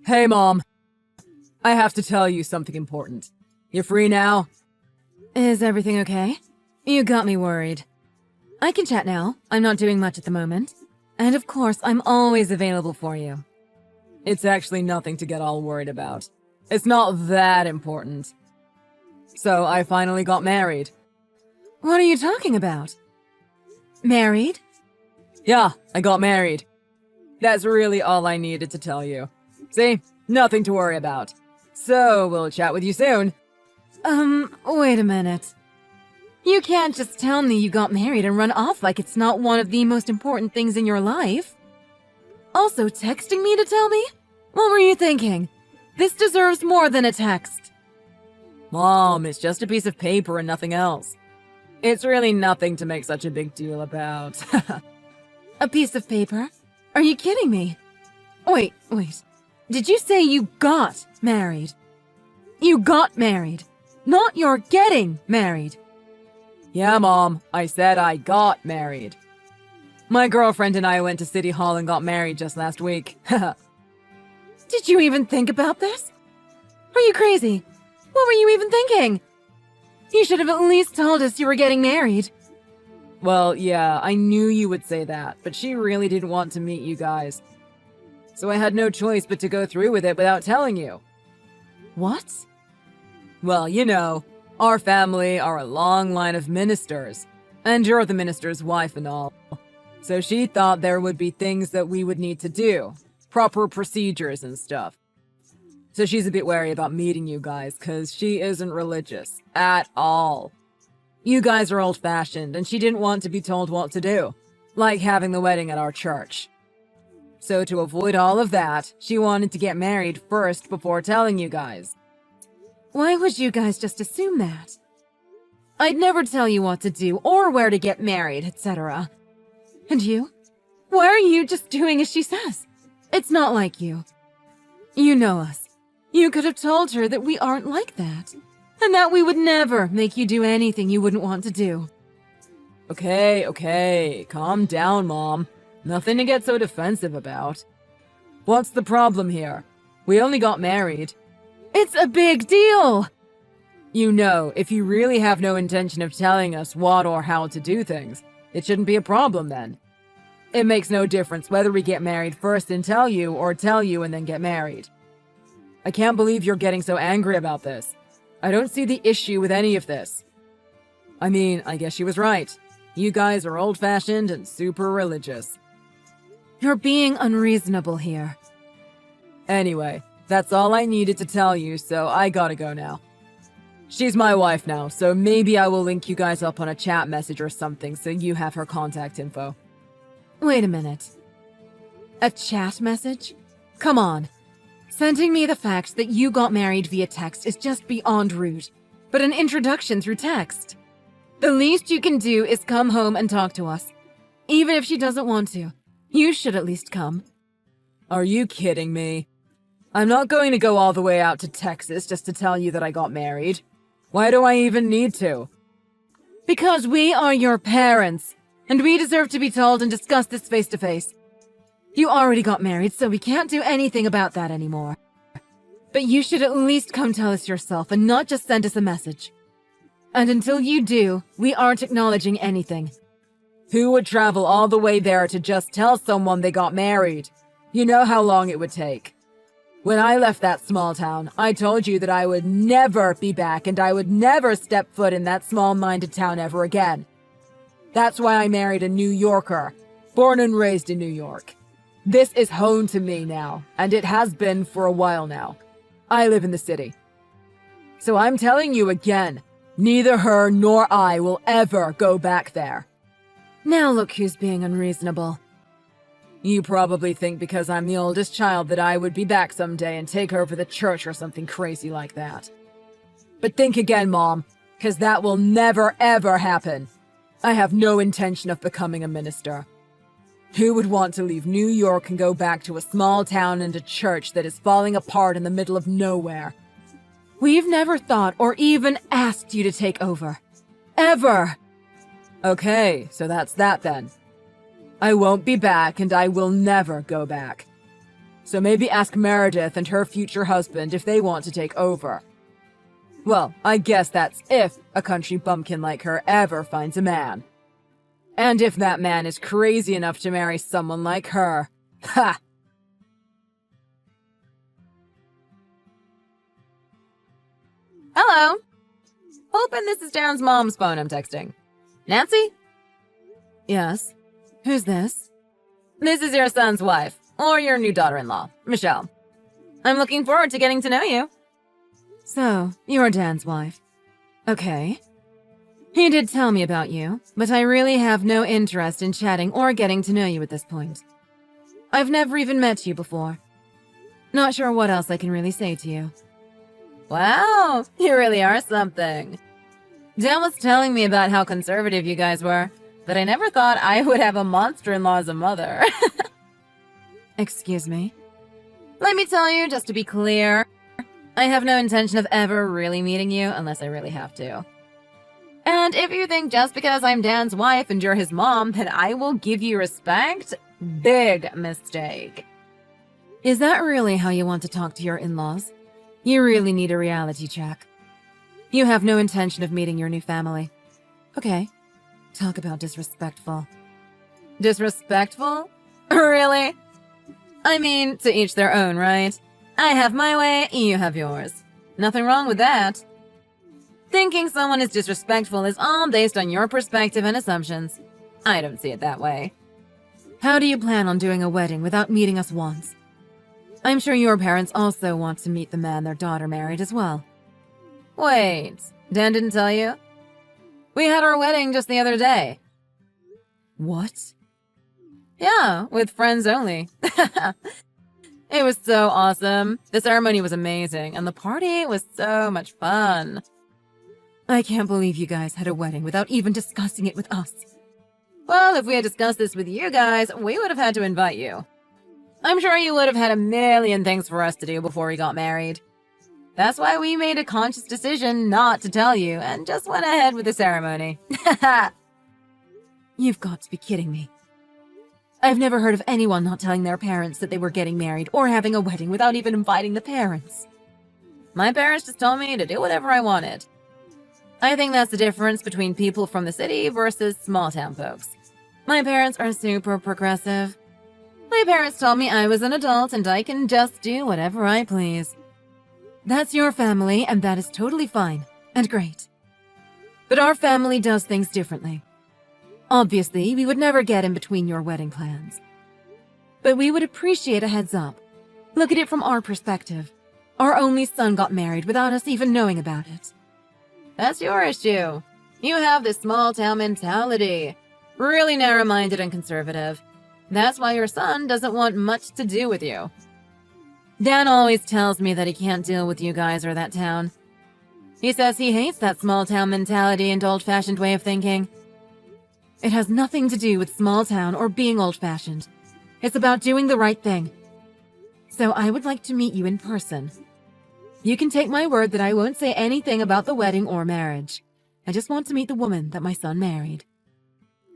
Hey, Mom. I have to tell you something important. You free now? Is everything okay? You got me worried. I can chat now. I'm not doing much at the moment. And of course, I'm always available for you. It's actually nothing to get all worried about. It's not that important. So, I finally got married. What are you talking about? Married? Yeah, I got married. That's really all I needed to tell you. See? Nothing to worry about. So, we'll chat with you soon. Wait a minute. You can't just tell me you got married and run off like it's not one of the most important things in your life. Also, texting me to tell me? What were you thinking? This deserves more than a text. Mom, it's just a piece of paper and nothing else. It's really nothing to make such a big deal about. A piece of paper? Are you kidding me? Wait. Did you say you got married? You got married, not you're getting married. Yeah, Mom, I said I got married. My girlfriend and I went to City Hall and got married just last week. Did you even think about this? Are you crazy? What were you even thinking? You should have at least told us you were getting married. Well, yeah, I knew you would say that, but she really didn't want to meet you guys. So I had no choice but to go through with it without telling you. What? Well, you know, our family are a long line of ministers, and you're the minister's wife and all. So she thought there would be things that we would need to do, proper procedures and stuff. So she's a bit wary about meeting you guys, cause she isn't religious, at all. You guys are old-fashioned, and she didn't want to be told what to do, like having the wedding at our church. So to avoid all of that, she wanted to get married first before telling you guys. Why would you guys just assume that? I'd never tell you what to do or where to get married, etc. And you? Why are you just doing as she says? It's not like you. You know us. You could have told her that we aren't like that, and that we would never make you do anything you wouldn't want to do. Okay, calm down, Mom. Nothing to get so defensive about. What's the problem here? We only got married. It's a big deal! You know, if you really have no intention of telling us what or how to do things, it shouldn't be a problem then. It makes no difference whether we get married first and tell you, or tell you and then get married. I can't believe you're getting so angry about this. I don't see the issue with any of this. I mean, I guess she was right. You guys are old-fashioned and super religious. You're being unreasonable here. Anyway, that's all I needed to tell you, so I gotta go now. She's my wife now, so maybe I will link you guys up on a chat message or something so you have her contact info. Wait a minute. A chat message? Come on. Sending me the fact that you got married via text is just beyond rude. But an introduction through text. The least you can do is come home and talk to us. Even if she doesn't want to. You should at least come. Are you kidding me? I'm not going to go all the way out to Texas just to tell you that I got married. Why do I even need to? Because we are your parents, and we deserve to be told and discuss this face to face. You already got married, so we can't do anything about that anymore. But you should at least come tell us yourself and not just send us a message. And until you do, we aren't acknowledging anything. Who would travel all the way there to just tell someone they got married? You know how long it would take. When I left that small town, I told you that I would never be back and I would never step foot in that small-minded town ever again. That's why I married a New Yorker, born and raised in New York. This is home to me now, and it has been for a while now. I live in the city. So I'm telling you again, neither her nor I will ever go back there. Now look who's being unreasonable. You probably think because I'm the oldest child that I would be back someday and take over the church or something crazy like that. But think again, Mom, because that will never ever happen. I have no intention of becoming a minister. Who would want to leave New York and go back to a small town and a church that is falling apart in the middle of nowhere? We've never thought or even asked you to take over. Ever! Okay, so that's that then. I won't be back and I will never go back. So maybe ask Meredith and her future husband if they want to take over. Well, I guess that's if a country bumpkin like her ever finds a man. And if that man is crazy enough to marry someone like her. Ha! Hello. Hoping this is Dan's mom's phone I'm texting. Nancy? Yes. Who's this? This is your son's wife, or your new daughter-in-law, Michelle. I'm looking forward to getting to know you. So, you're Dan's wife. Okay. He did tell me about you, but I really have no interest in chatting or getting to know you at this point. I've never even met you before. Not sure what else I can really say to you. Wow, you really are something. Dan was telling me about how conservative you guys were, but I never thought I would have a monster-in-law as a mother. Excuse me? Let me tell you, just to be clear, I have no intention of ever really meeting you unless I really have to. And if you think just because I'm Dan's wife and you're his mom that I will give you respect, big mistake. Is that really how you want to talk to your in-laws? You really need a reality check. You have no intention of meeting your new family. Okay. Talk about disrespectful. Disrespectful? Really? I mean, to each their own, right? I have my way, you have yours. Nothing wrong with that. Thinking someone is disrespectful is all based on your perspective and assumptions. I don't see it that way. How do you plan on doing a wedding without meeting us once? I'm sure your parents also want to meet the man their daughter married as well. Wait, Dan didn't tell you? We had our wedding just the other day. What? Yeah, with friends only. It was so awesome. The ceremony was amazing, and the party was so much fun. I can't believe you guys had a wedding without even discussing it with us. Well, if we had discussed this with you guys, we would have had to invite you. I'm sure you would have had a million things for us to do before we got married. That's why we made a conscious decision not to tell you and just went ahead with the ceremony. You've got to be kidding me. I've never heard of anyone not telling their parents that they were getting married or having a wedding without even inviting the parents. My parents just told me to do whatever I wanted. I think that's the difference between people from the city versus small-town folks. My parents are super progressive. My parents told me I was an adult and I can just do whatever I please. That's your family, and that is totally fine and great. But our family does things differently. Obviously, we would never get in between your wedding plans. But we would appreciate a heads up. Look at it from our perspective. Our only son got married without us even knowing about it. That's your issue. You have this small-town mentality. Really narrow-minded and conservative. That's why your son doesn't want much to do with you. Dan always tells me that he can't deal with you guys or that town. He says he hates that small-town mentality and old-fashioned way of thinking. It has nothing to do with small-town or being old-fashioned. It's about doing the right thing. So I would like to meet you in person. You can take my word that I won't say anything about the wedding or marriage. I just want to meet the woman that my son married.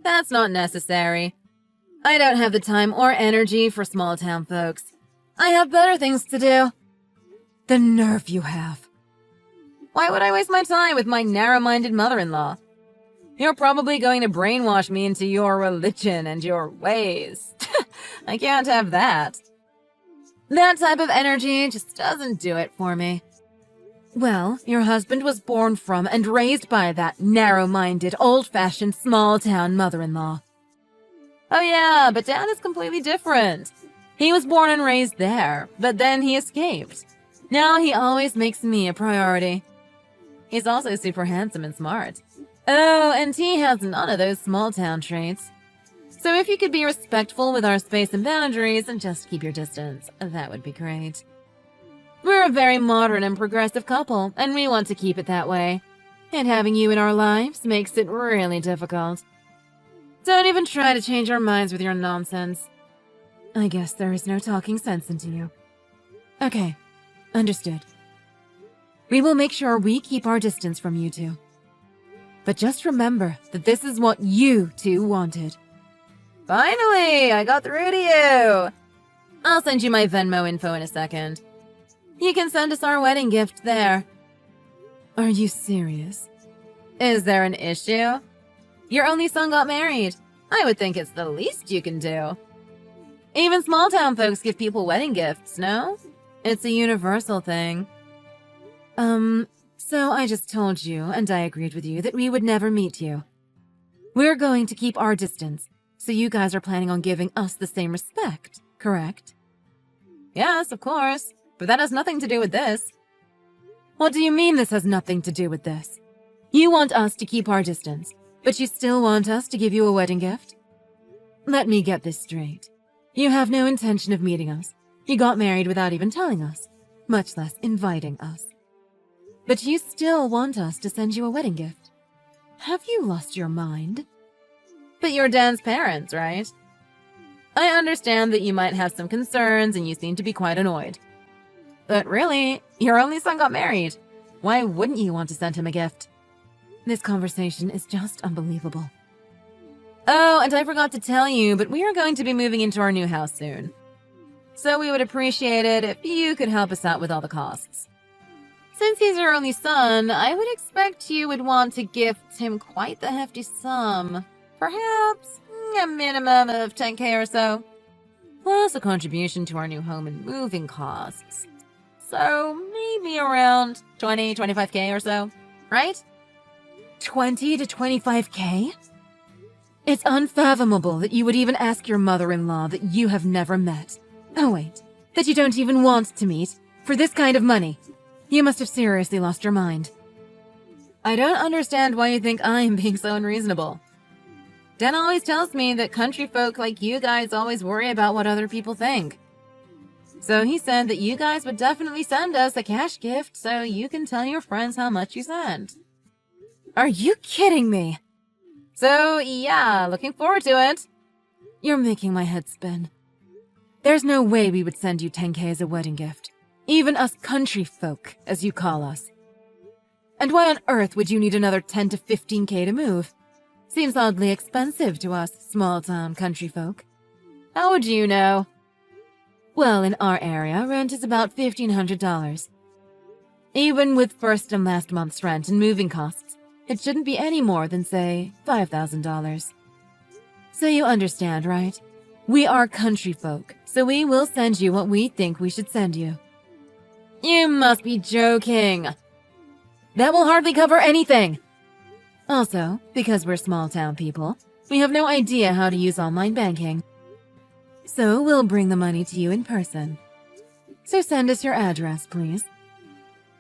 That's not necessary. I don't have the time or energy for small-town folks. I have better things to do. The nerve you have. Why would I waste my time with my narrow-minded mother-in-law? You're probably going to brainwash me into your religion and your ways. I can't have that. That type of energy just doesn't do it for me. Well, your husband was born from and raised by that narrow-minded, old-fashioned, small-town mother-in-law. Oh yeah, but Dad is completely different. He was born and raised there, but then he escaped. Now he always makes me a priority. He's also super handsome and smart. Oh, and he has none of those small-town traits. So if you could be respectful with our space and boundaries and just keep your distance, that would be great. We're a very modern and progressive couple, and we want to keep it that way. And having you in our lives makes it really difficult. Don't even try to change our minds with your nonsense. I guess there is no talking sense into you. Okay, understood. We will make sure we keep our distance from you two. But just remember that this is what you two wanted. Finally, I got through to you. I'll send you my Venmo info in a second. You can send us our wedding gift there. Are you serious? Is there an issue? Your only son got married. I would think it's the least you can do. Even small-town folks give people wedding gifts, no? It's a universal thing. So I just told you, and I agreed with you, that we would never meet you. We're going to keep our distance, so you guys are planning on giving us the same respect, correct? Yes, of course. But that has nothing to do with this. What do you mean this has nothing to do with this? You want us to keep our distance, but you still want us to give you a wedding gift? Let me get this straight. You have no intention of meeting us. You got married without even telling us, much less inviting us. But you still want us to send you a wedding gift. Have you lost your mind? But you're Dan's parents, right? I understand that you might have some concerns and you seem to be quite annoyed. But really, your only son got married. Why wouldn't you want to send him a gift? This conversation is just unbelievable. Oh, and I forgot to tell you, but we are going to be moving into our new house soon. So we would appreciate it if you could help us out with all the costs. Since he's your only son, I would expect you would want to gift him quite the hefty sum. Perhaps a minimum of 10K or so. Plus a contribution to our new home and moving costs. So maybe around 25K or so, right? 20 to 25K? It's unfathomable that you would even ask your mother-in-law that you have never met. Oh wait, that you don't even want to meet, for this kind of money. You must have seriously lost your mind. I don't understand why you think I'm being so unreasonable. Dan always tells me that country folk like you guys always worry about what other people think. So he said that you guys would definitely send us a cash gift so you can tell your friends how much you sent. Are you kidding me? So yeah, looking forward to it. You're making my head spin. There's no way we would send you 10K as a wedding gift. Even us country folk, as you call us. And why on earth would you need another 10 to 15K to move? Seems oddly expensive to us small-town country folk. How would you know? Well, in our area, rent is about $1,500. Even with first and last month's rent and moving costs, it shouldn't be any more than, say, $5,000. So you understand, right? We are country folk, so we will send you what we think we should send you. You must be joking. That will hardly cover anything. Also, because we're small-town people, we have no idea how to use online banking. So we'll bring the money to you in person. So send us your address, please.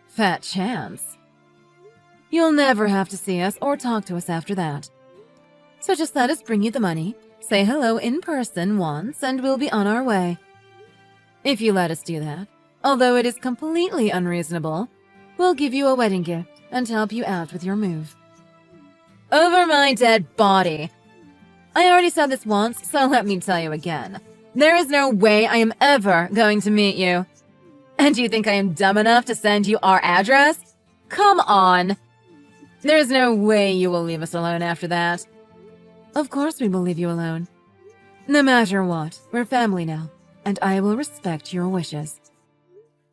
Fat chance. You'll never have to see us or talk to us after that. So just let us bring you the money, say hello in person once, and we'll be on our way. If you let us do that, although it is completely unreasonable, we'll give you a wedding gift and help you out with your move. Over my dead body. I already said this once, so let me tell you again. There is no way I am ever going to meet you. And you think I am dumb enough to send you our address? Come on. There's no way you will leave us alone after that. Of course we will leave you alone. No matter what, we're family now, and I will respect your wishes.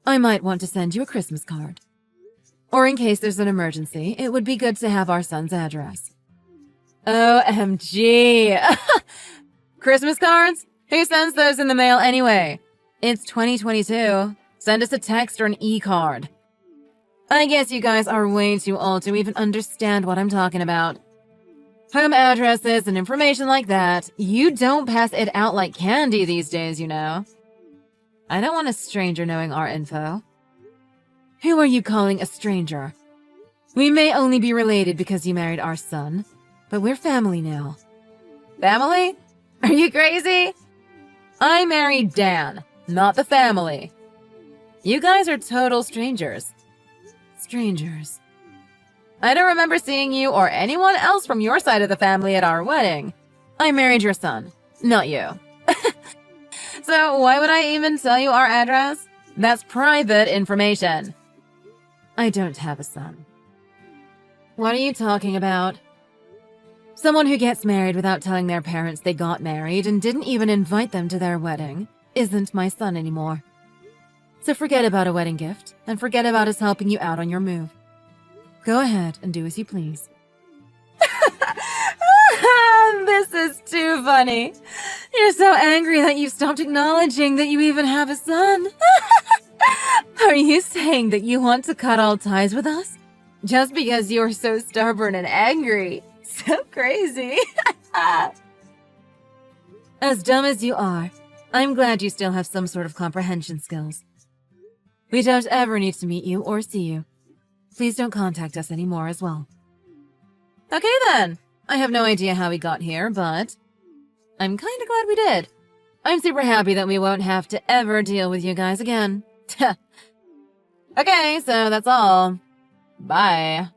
I might want to send you a Christmas card. Or in case there's an emergency, it would be good to have our son's address. OMG. Christmas cards? Who sends those in the mail anyway? It's 2022. Send us a text or an e-card. I guess you guys are way too old to even understand what I'm talking about. Home addresses and information like that, you don't pass it out like candy these days, you know. I don't want a stranger knowing our info. Who are you calling a stranger? We may only be related because you married our son, but we're family now. Family? Are you crazy? I married Dan, not the family. You guys are total strangers. Strangers. I don't remember seeing you or anyone else from your side of the family at our wedding. I married your son, not you. So why would I even tell you our address? That's private information. I don't have a son. What are you talking about? Someone who gets married without telling their parents they got married and didn't even invite them to their wedding. isn't my son anymore. So forget about a wedding gift, and forget about us helping you out on your move. Go ahead and do as you please. This is too funny. You're so angry that you've stopped acknowledging that you even have a son. Are you saying that you want to cut all ties with us? Just because you're so stubborn and angry? So crazy. As dumb as you are, I'm glad you still have some sort of comprehension skills. We don't ever need to meet you or see you. Please don't contact us anymore as well. Okay then. I have no idea how we got here, but I'm kinda glad we did. I'm super happy that we won't have to ever deal with you guys again. Okay, so that's all. Bye.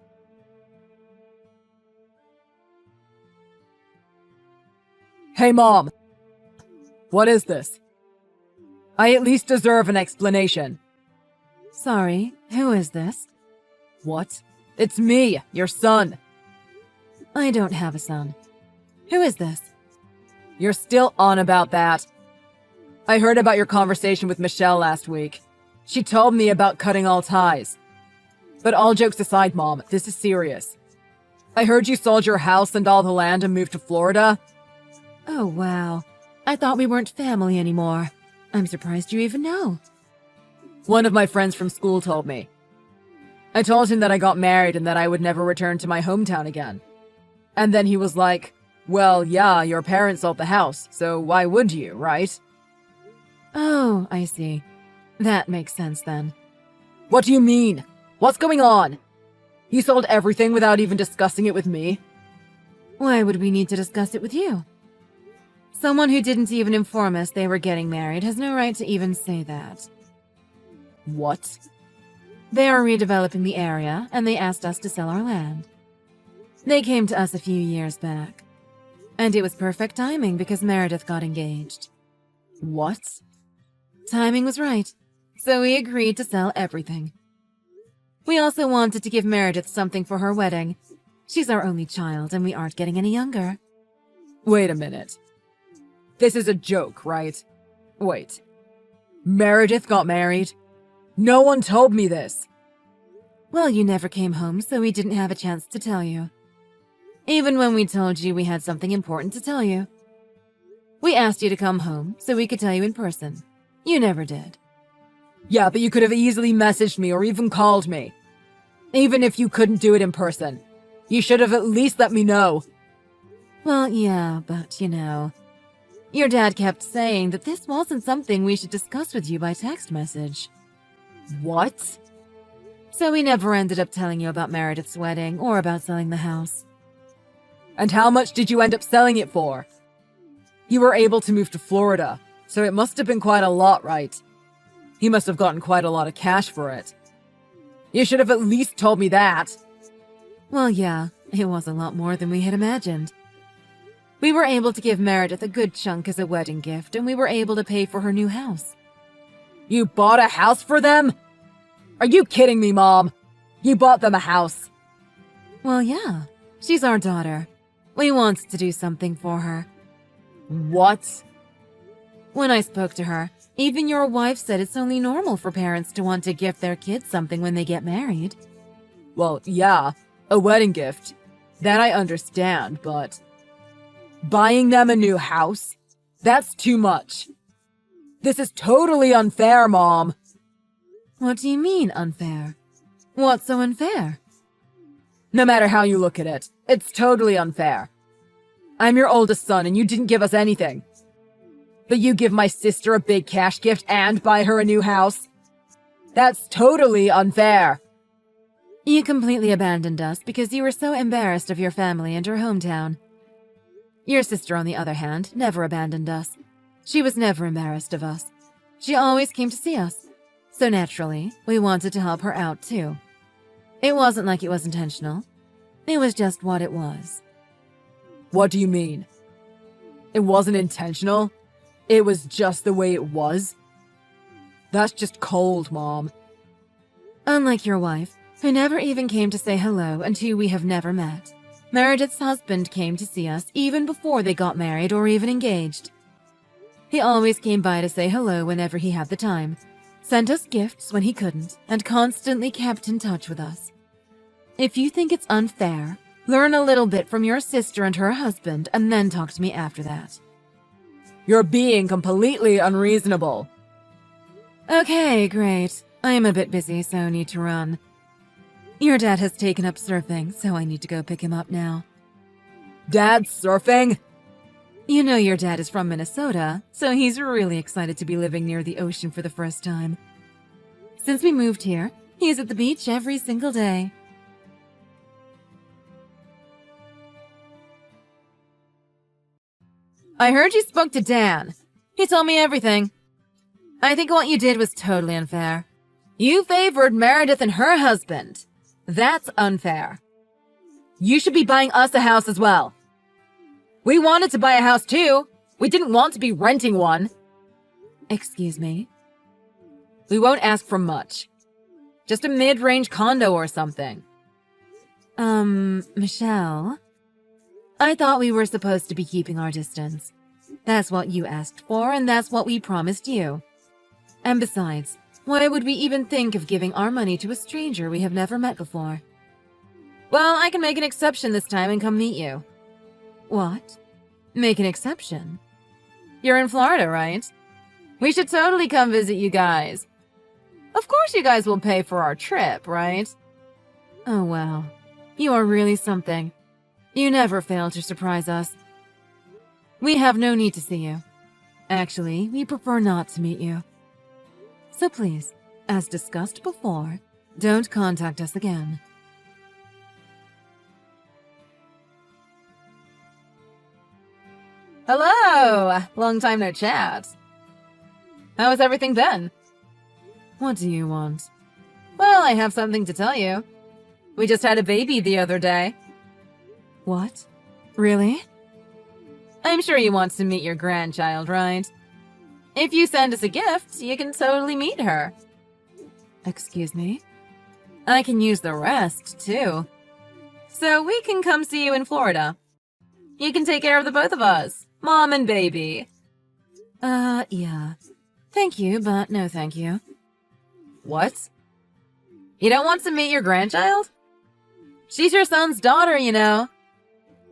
Hey, Mom! What is this? I at least deserve an explanation. Sorry, who is this? What? It's me, your son. I don't have a son. Who is this? You're still on about that. I heard about your conversation with Michelle last week. She told me about cutting all ties. But all jokes aside, Mom, this is serious. I heard you sold your house and all the land and moved to Florida. Oh, wow. I thought we weren't family anymore. I'm surprised you even know. One of my friends from school told me. I told him that I got married and that I would never return to my hometown again. And then he was like, well, yeah, your parents sold the house, so why would you, right? Oh, I see. That makes sense then. What do you mean? What's going on? You sold everything without even discussing it with me? Why would we need to discuss it with you? Someone who didn't even inform us they were getting married has no right to even say that. What? They are redeveloping the area, and they asked us to sell our land. They came to us a few years back. And it was perfect timing because Meredith got engaged. What? Timing was right, so we agreed to sell everything. We also wanted to give Meredith something for her wedding. She's our only child, and we aren't getting any younger. Wait a minute. This is a joke, right? Wait. Meredith got married? No one told me this. Well, you never came home, so we didn't have a chance to tell you. Even when we told you we had something important to tell you. We asked you to come home so we could tell you in person. You never did. Yeah, but you could have easily messaged me or even called me. Even if you couldn't do it in person. You should have at least let me know. Well, yeah, but you know, your dad kept saying that this wasn't something we should discuss with you by text message. What? So we never ended up telling you about Meredith's wedding or about selling the house. And how much did you end up selling it for? You were able to move to Florida, so it must have been quite a lot, right? He must have gotten quite a lot of cash for it. You should have at least told me that. Well, yeah, it was a lot more than we had imagined. We were able to give Meredith a good chunk as a wedding gift, and we were able to pay for her new house. You bought a house for them? Are you kidding me, Mom? You bought them a house. Well, yeah, she's our daughter. We wanted to do something for her. What? When I spoke to her, even your wife said it's only normal for parents to want to gift their kids something when they get married. Well, yeah, a wedding gift. That I understand, but... buying them a new house? That's too much. This is totally unfair, Mom. What do you mean, unfair? What's so unfair? No matter how you look at it, it's totally unfair. I'm your oldest son and you didn't give us anything. But you give my sister a big cash gift and buy her a new house? That's totally unfair. You completely abandoned us because you were so embarrassed of your family and your hometown. Your sister, on the other hand, never abandoned us. She was never embarrassed of us. She always came to see us. So naturally, we wanted to help her out too. It wasn't like it was intentional. It was just what it was. What do you mean? It wasn't intentional? It was just the way it was? That's just cold, Mom. Unlike your wife, who never even came to say hello and who we have never met, Meredith's husband came to see us even before they got married or even engaged. He always came by to say hello whenever he had the time, sent us gifts when he couldn't, and constantly kept in touch with us. If you think it's unfair, learn a little bit from your sister and her husband, and then talk to me after that. You're being completely unreasonable. Okay, great. I am a bit busy, so need to run. Your dad has taken up surfing, so I need to go pick him up now. Dad's surfing? You know your dad is from Minnesota, so he's really excited to be living near the ocean for the first time. Since we moved here, he's at the beach every single day. I heard you spoke to Dan. He told me everything. I think what you did was totally unfair. You favored Meredith and her husband. That's unfair. You should be buying us a house as well. We wanted to buy a house too. We didn't want to be renting one. Excuse me? We won't ask for much. Just a mid-range condo or something. Michelle? I thought we were supposed to be keeping our distance. That's what you asked for, and that's what we promised you. And besides, why would we even think of giving our money to a stranger we have never met before? Well, I can make an exception this time and come meet you. What? Make an exception? You're in Florida, right? We should totally come visit you guys. Of course you guys will pay for our trip, right? Oh, well. You are really something. You never fail to surprise us. We have no need to see you. Actually, we prefer not to meet you. So please, as discussed before, don't contact us again. Hello! Long time no chat. How has everything been? What do you want? Well, I have something to tell you. We just had a baby the other day. What? Really? I'm sure you want to meet your grandchild, right? If you send us a gift, you can totally meet her. Excuse me? I can use the rest, too. So we can come see you in Florida. You can take care of the both of us, mom and baby. Yeah. Thank you, but no thank you. What? You don't want to meet your grandchild? She's your son's daughter, you know.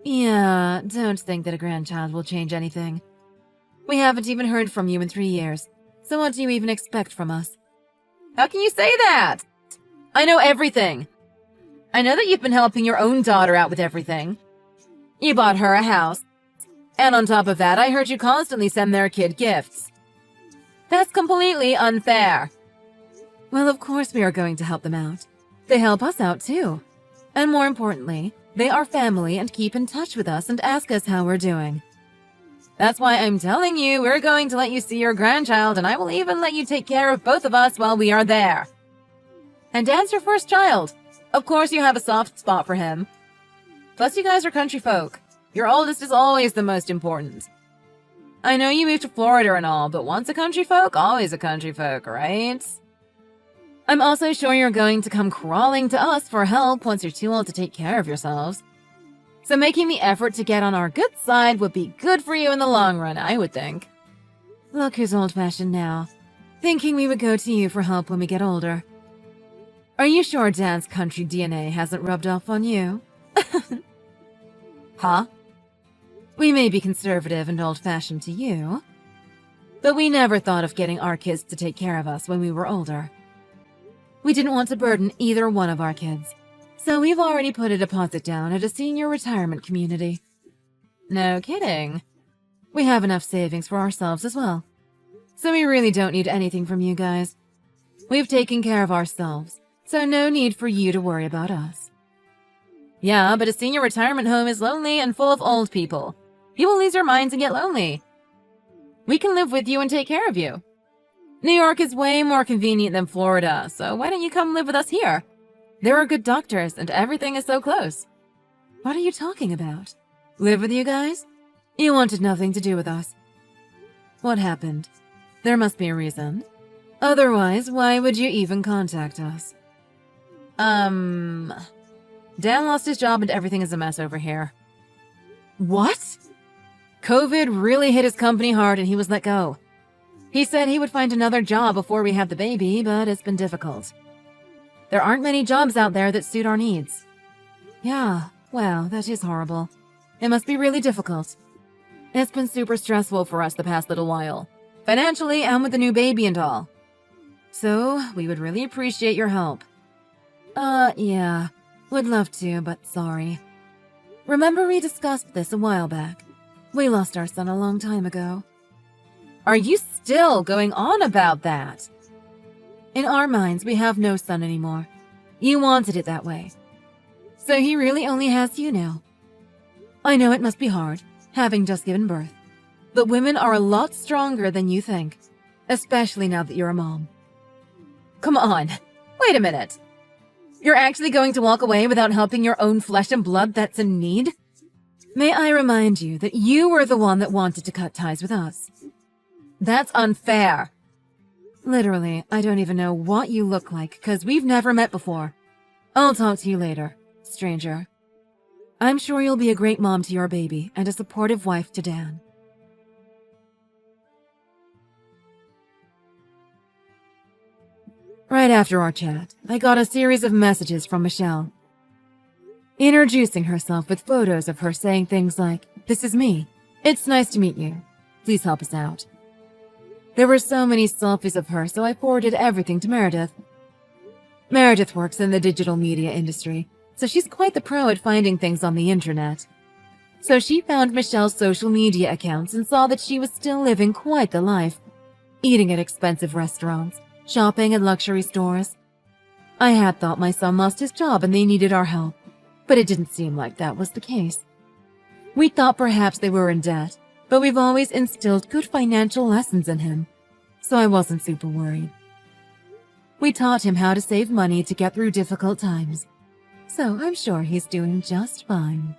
Yeah, don't think that a grandchild will change anything. We haven't even heard from you in 3 years, so what do you even expect from us? How can you say that? I know everything. I know that you've been helping your own daughter out with everything. You bought her a house. And on top of that, I heard you constantly send their kid gifts. That's completely unfair. Well, of course we are going to help them out. They help us out too. And more importantly, they are family and keep in touch with us and ask us how we're doing. That's why I'm telling you we're going to let you see your grandchild, and I will even let you take care of both of us while we are there. And Dan's your first child. Of course you have a soft spot for him. Plus you guys are country folk. Your oldest is always the most important. I know you moved to Florida and all, but once a country folk, always a country folk, right? I'm also sure you're going to come crawling to us for help once you're too old to take care of yourselves. So making the effort to get on our good side would be good for you in the long run, I would think. Look who's old-fashioned now, thinking we would go to you for help when we get older. Are you sure Dan's country DNA hasn't rubbed off on you? Huh? We may be conservative and old-fashioned to you, but we never thought of getting our kids to take care of us when we were older. We didn't want to burden either one of our kids, so we've already put a deposit down at a senior retirement community. No kidding. We have enough savings for ourselves as well, so we really don't need anything from you guys. We've taken care of ourselves, so no need for you to worry about us. Yeah, but a senior retirement home is lonely and full of old people. You will lose your minds and get lonely. We can live with you and take care of you. New York is way more convenient than Florida, so why don't you come live with us here? There are good doctors and everything is so close. What are you talking about? Live with you guys? You wanted nothing to do with us. What happened? There must be a reason. Otherwise, why would you even contact us? Dan lost his job and everything is a mess over here. What? COVID really hit his company hard and he was let go. He said he would find another job before we have the baby, but it's been difficult. There aren't many jobs out there that suit our needs. Yeah, well, that is horrible. It must be really difficult. It's been super stressful for us the past little while, financially and with the new baby and all. So, we would really appreciate your help. Yeah, would love to, but sorry. Remember we discussed this a while back. We lost our son a long time ago. Are you still going on about that? In our minds, we have no son anymore. You wanted it that way. So he really only has you now. I know it must be hard, having just given birth. But women are a lot stronger than you think, especially now that you're a mom. Come on, wait a minute. You're actually going to walk away without helping your own flesh and blood that's in need? May I remind you that you were the one that wanted to cut ties with us. That's unfair. Literally, I don't even know what you look like, because we've never met before. I'll talk to you later, stranger. I'm sure you'll be a great mom to your baby and a supportive wife to Dan. Right after our chat, I got a series of messages from Michelle, introducing herself with photos of her saying things like, "This is me. It's nice to meet you. Please help us out." There were so many selfies of her, so I forwarded everything to Meredith. Meredith works in the digital media industry, so she's quite the pro at finding things on the internet. So she found Michelle's social media accounts and saw that she was still living quite the life, eating at expensive restaurants, shopping at luxury stores. I had thought my son lost his job and they needed our help, but it didn't seem like that was the case. We thought perhaps they were in debt, but we've always instilled good financial lessons in him, so I wasn't super worried. We taught him how to save money to get through difficult times, so I'm sure he's doing just fine.